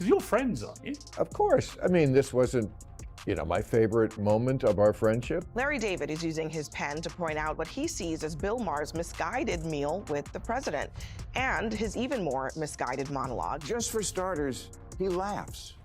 Because you're friends, aren't you? Of course. I mean, this wasn't, my favorite moment of our friendship. Larry David is using his pen to point out what he sees as Bill Maher's misguided meal with the president and his even more misguided monologue. Just for starters, he laughs.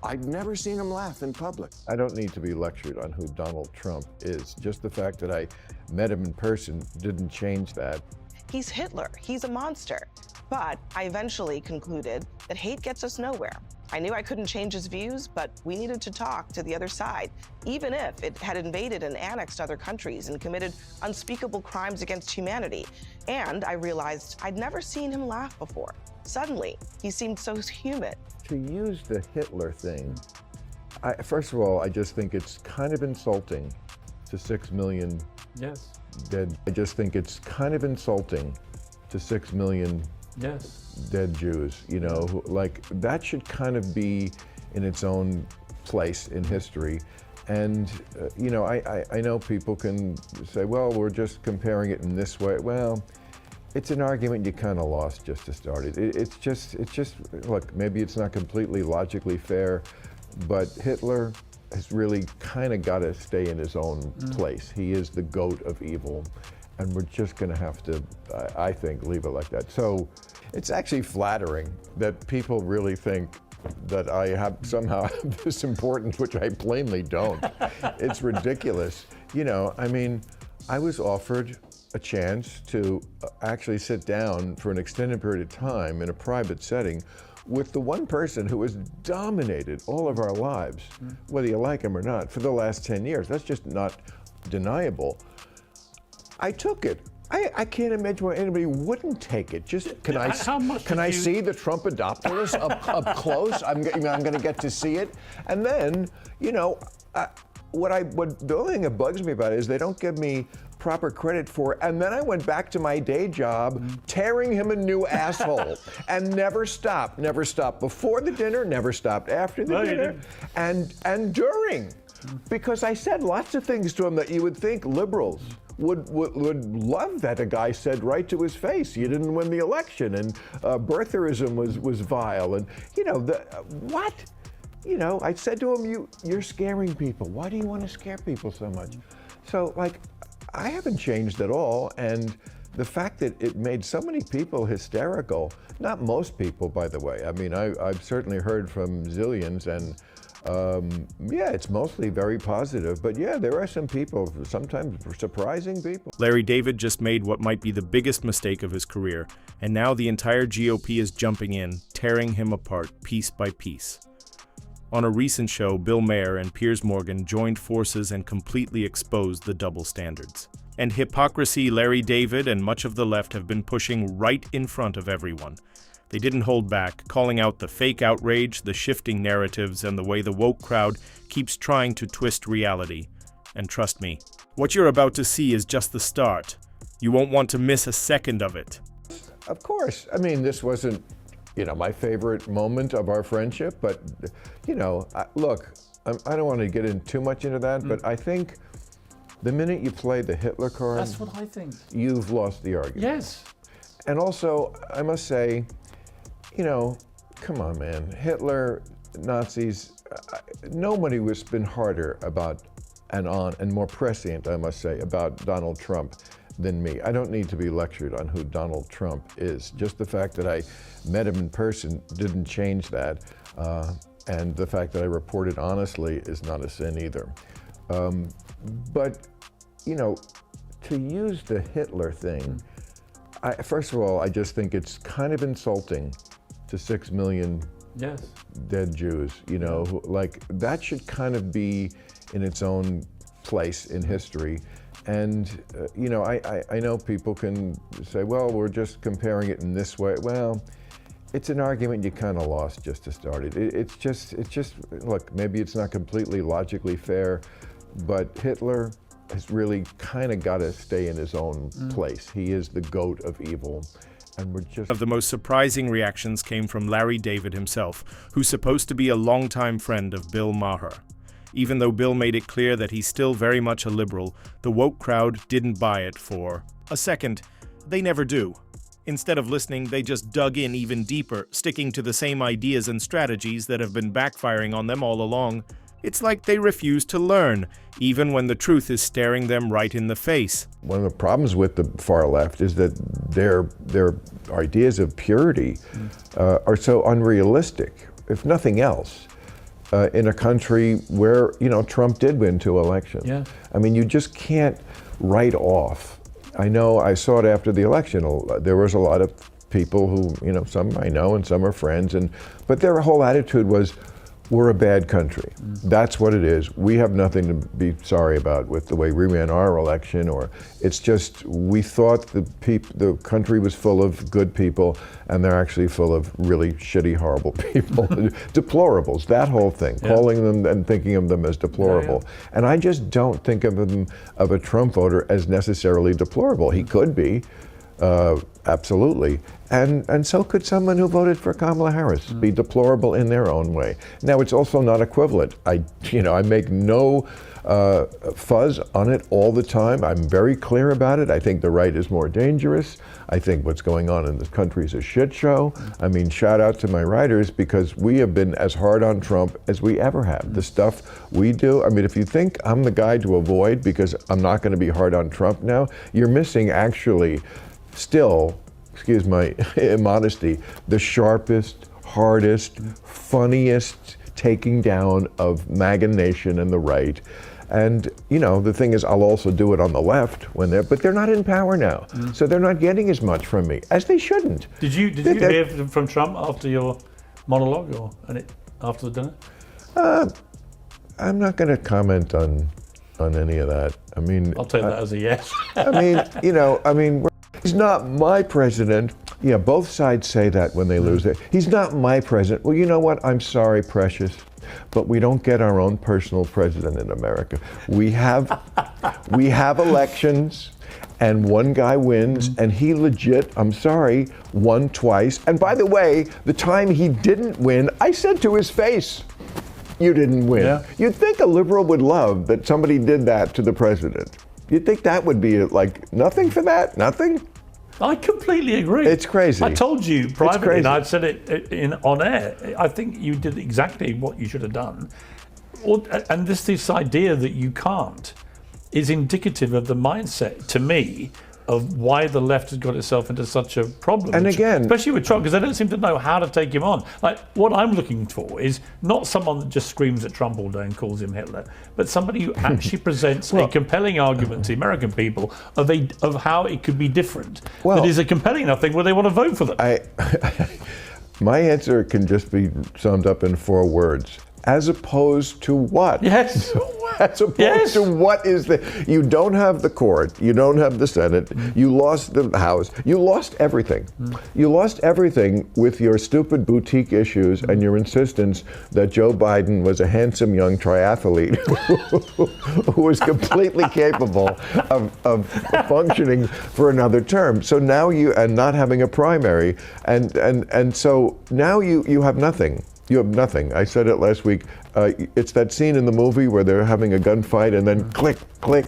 I'd never seen him laugh in public. I don't need to be lectured on who Donald Trump is. Just the fact that I met him in person didn't change that. He's Hitler. He's a monster. But I eventually concluded that hate gets us nowhere. I knew I couldn't change his views, but we needed to talk to the other side, even if it had invaded and annexed other countries and committed unspeakable crimes against humanity. And I realized I'd never seen him laugh before. Suddenly, he seemed so human. To use the Hitler thing, first of all, I just think it's kind of insulting to 6 million Yes. dead. I just think it's kind of insulting to 6 million dead Jews, like that should kind of be in its own place in history. And, I know people can say, well, we're just comparing it in this way. Well, it's an argument you kind of lost just to start it. It's just, look, maybe it's not completely logically fair, but Hitler has really kind of got to stay in his own place. He is the goat of evil. And we're just going to have to, I think, leave it like that. So it's actually flattering that people really think that I have somehow this importance, which I plainly don't. It's ridiculous. I was offered a chance to actually sit down for an extended period of time in a private setting with the one person who has dominated all of our lives, whether you like him or not, for the last 10 years. That's just not deniable. I took it. I can't imagine why anybody wouldn't take it. Just can I see the Trump adopterist up close? I'm going to get to see it, and then what the only thing that bugs me about it is they don't give me proper credit for it. And then I went back to my day job, tearing him a new asshole, and never stopped before the dinner, never stopped after the dinner, and during, because I said lots of things to him that you would think liberals would love that a guy said right to his face. You didn't win the election, and birtherism was vile, and what? I said to him, you're scaring people. Why do you want to scare people so much? So I haven't changed at all, and the fact that it made so many people hysterical, not most people, by the way. I mean, I've certainly heard from zillions, and it's mostly very positive, but there are some people, sometimes surprising people. Larry David just made what might be the biggest mistake of his career, and now the entire GOP is jumping in, tearing him apart piece by piece. On a recent show, Bill Maher and Piers Morgan joined forces and completely exposed the double standards. And hypocrisy Larry David and much of the left have been pushing right in front of everyone. They didn't hold back, calling out the fake outrage, the shifting narratives, and the way the woke crowd keeps trying to twist reality. And trust me, what you're about to see is just the start. You won't want to miss a second of it. Of course. I mean, this wasn't, my favorite moment of our friendship, but, look, I don't want to get in too much into that, but I think the minute you play the Hitler card, that's what I think. You've lost the argument. Yes. And also, I must say, come on, man. Hitler, Nazis, nobody has been harder about and more prescient, I must say, about Donald Trump than me. I don't need to be lectured on who Donald Trump is. Just the fact that I met him in person didn't change that. And the fact that I reported honestly is not a sin either. But, to use the Hitler thing, first of all, I just think it's kind of insulting to 6 million dead Jews, like that should kind of be in its own place in history. And, I know people can say, well, we're just comparing it in this way. Well, it's an argument you kind of lost just to start it. It's just, look, maybe it's not completely logically fair, but Hitler has really kind of got to stay in his own place. He is the goat of evil. And we're just... Of the most surprising reactions came from Larry David himself, who's supposed to be a longtime friend of Bill Maher. Even though Bill made it clear that he's still very much a liberal, the woke crowd didn't buy it for a second. They never do. Instead of listening, they just dug in even deeper, sticking to the same ideas and strategies that have been backfiring on them all along. It's like they refuse to learn, even when the truth is staring them right in the face. One of the problems with the far left is that their ideas of purity are so unrealistic, if nothing else, in a country where, Trump did win 2 elections. Yeah. I mean, you just can't write off. I know I saw it after the election. There was a lot of people who, some I know and some are friends, but their whole attitude was, we're a bad country. That's what it is. We have nothing to be sorry about with the way we ran our election, or it's just, we thought the country was full of good people, and they're actually full of really shitty, horrible people. Deplorables, that whole thing, calling them and thinking of them as deplorable. And I just don't think of a Trump voter as necessarily deplorable. He could be, absolutely. And so could someone who voted for Kamala Harris be deplorable in their own way. Now, it's also not equivalent. I make no fuzz on it all the time. I'm very clear about it. I think the right is more dangerous. I think what's going on in this country is a shit show. I mean, shout out to my writers, because we have been as hard on Trump as we ever have. The stuff we do, I mean, if you think I'm the guy to avoid because I'm not going to be hard on Trump now, you're missing actually still, excuse my immodesty, the sharpest, hardest, funniest taking down of MAGA Nation and the right. And, the thing is, I'll also do it on the left but they're not in power now. So they're not getting as much from me, as they shouldn't. Did you hear from Trump after your monologue or after the dinner? I'm not going to comment on any of that. I mean, I'll take that as a yes. He's not my president. Yeah, both sides say that when they lose it. He's not my president. Well, you know what? I'm sorry, precious, but we don't get our own personal president in America. We have elections, and one guy wins, and he legit, I'm sorry, won twice. And by the way, the time he didn't win, I said to his face, you didn't win. Yeah. You'd think a liberal would love that somebody did that to the president. You'd think that would be like nothing for that? Nothing? I completely agree. It's crazy. I told you privately, and I've said it on air, I think you did exactly what you should have done. And this idea that you can't is indicative of the mindset, to me, of why the left has got itself into such a problem. And again, especially with Trump, because they don't seem to know how to take him on. Like, what I'm looking for is not someone that just screams at Trump all day and calls him Hitler, but somebody who actually presents a compelling argument to the American people of how it could be different. That is a compelling enough thing where they want to vote for them. My answer can just be summed up in 4 words. As opposed to what? Yes. As opposed to what is you don't have the court, you don't have the Senate, you lost the House, you lost everything. You lost everything with your stupid boutique issues and your insistence that Joe Biden was a handsome young triathlete who was completely capable of functioning for another term. So now and not having a primary, and so now you have nothing. You have nothing. I said it last week. It's that scene in the movie where they're having a gunfight and then click, click.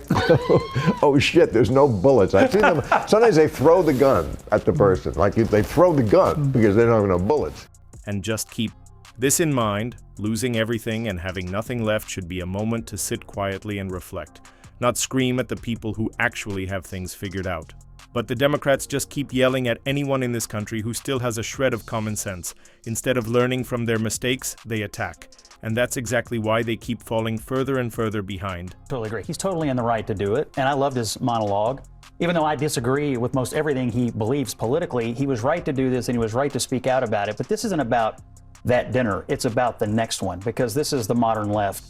Oh shit, there's no bullets. I've seen them. Sometimes they throw the gun at the person. Like they throw the gun because they don't have enough bullets. And just keep this in mind. Losing everything and having nothing left should be a moment to sit quietly and reflect, not scream at the people who actually have things figured out. But the Democrats just keep yelling at anyone in this country who still has a shred of common sense. Instead of learning from their mistakes, they attack. And that's exactly why they keep falling further and further behind. Totally agree. He's totally in the right to do it. And I loved his monologue. Even though I disagree with most everything he believes politically, he was right to do this and he was right to speak out about it. But this isn't about that dinner. It's about the next one, because this is the modern left.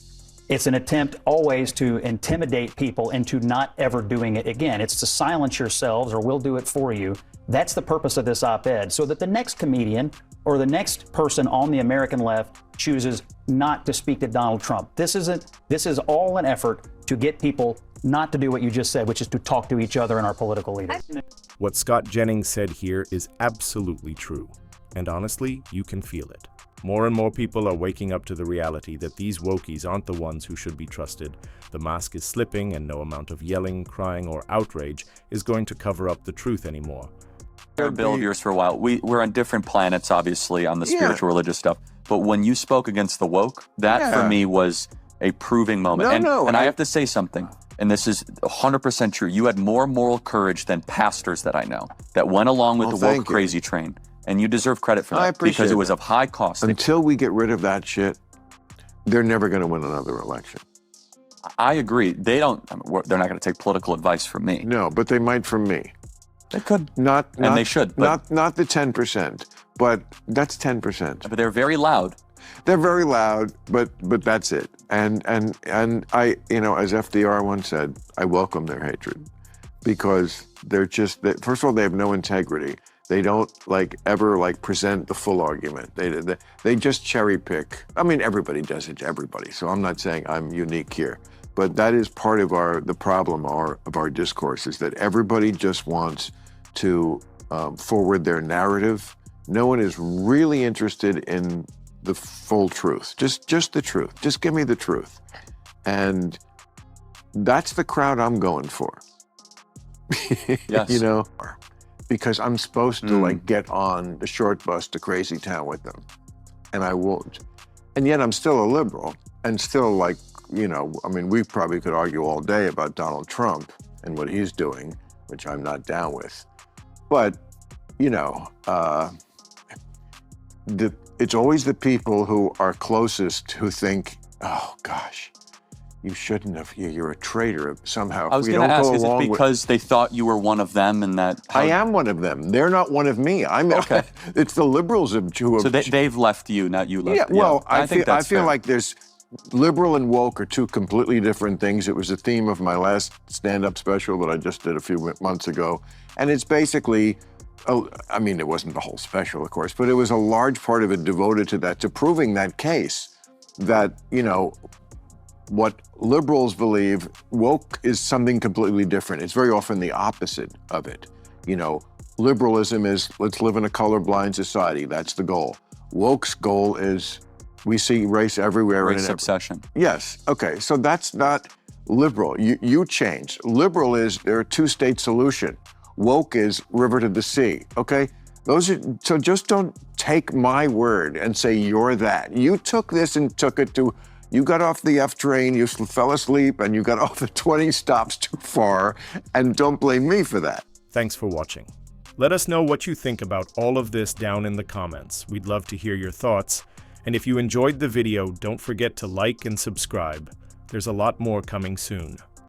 It's an attempt always to intimidate people into not ever doing it again. It's to silence yourselves or we'll do it for you. That's the purpose of this op-ed, so that the next comedian or the next person on the American left chooses not to speak to Donald Trump. This is all an effort to get people not to do what you just said, which is to talk to each other and our political leaders. What Scott Jennings said here is absolutely true. And honestly, you can feel it. More and more people are waking up to the reality that these wokies aren't the ones who should be trusted. The mask is slipping, and no amount of yelling, crying, or outrage is going to cover up the truth anymore. a Bill of yours for a while. We're on different planets, obviously, on the spiritual religious stuff. But when you spoke against the woke, that for me was a proving moment. And I have to say something, and this is 100% true. You had more moral courage than pastors that I know that went along with the woke crazy train. And you deserve credit for that because it was of high cost. Until we get rid of that shit, they're never going to win another election. I agree. They're not going to take political advice from me. No, but they might from me. They could. And they should. Not the 10%, but that's 10%. But they're very loud. They're very loud, but that's it. And I, as FDR once said, I welcome their hatred because they're just, first of all, they have no integrity. They don't ever present the full argument. They just cherry pick. I mean, everybody does it to everybody. So I'm not saying I'm unique here, but that is part of the problem of our discourse is that everybody just wants to forward their narrative. No one is really interested in the full truth. Just the truth. Just give me the truth. And that's the crowd I'm going for. Yes. Because I'm supposed to get on the short bus to Crazy Town with them, and I won't. And yet I'm still a liberal, and still we probably could argue all day about Donald Trump and what he's doing, which I'm not down with. But, it's always the people who are closest who think, oh gosh, you shouldn't have. You're a traitor somehow. I was going to ask, is it because they thought you were one of them and that... I am one of them. They're not one of me. Okay. It's the liberals who have... So they've left you, not you left. Yeah, well, I feel like there's... Liberal and woke are two completely different things. It was the theme of my last stand-up special that I just did a few months ago. And it's basically... it wasn't the whole special, of course, but it was a large part of it devoted to that, to proving that case that, what liberals believe, woke is something completely different. It's very often the opposite of it. Liberalism is, let's live in a colorblind society. That's the goal. Woke's goal is, we see race everywhere. Race obsession. Yes. Okay. So that's not liberal. You changed. Liberal is, they're a two-state solution. Woke is river to the sea. Okay. So just don't take my word and say you're that. You took this and took it to... You got off the F train, you fell asleep, and you got off the 20 stops too far, and don't blame me for that. Thanks for watching. Let us know what you think about all of this down in the comments. We'd love to hear your thoughts. And if you enjoyed the video, don't forget to like and subscribe. There's a lot more coming soon.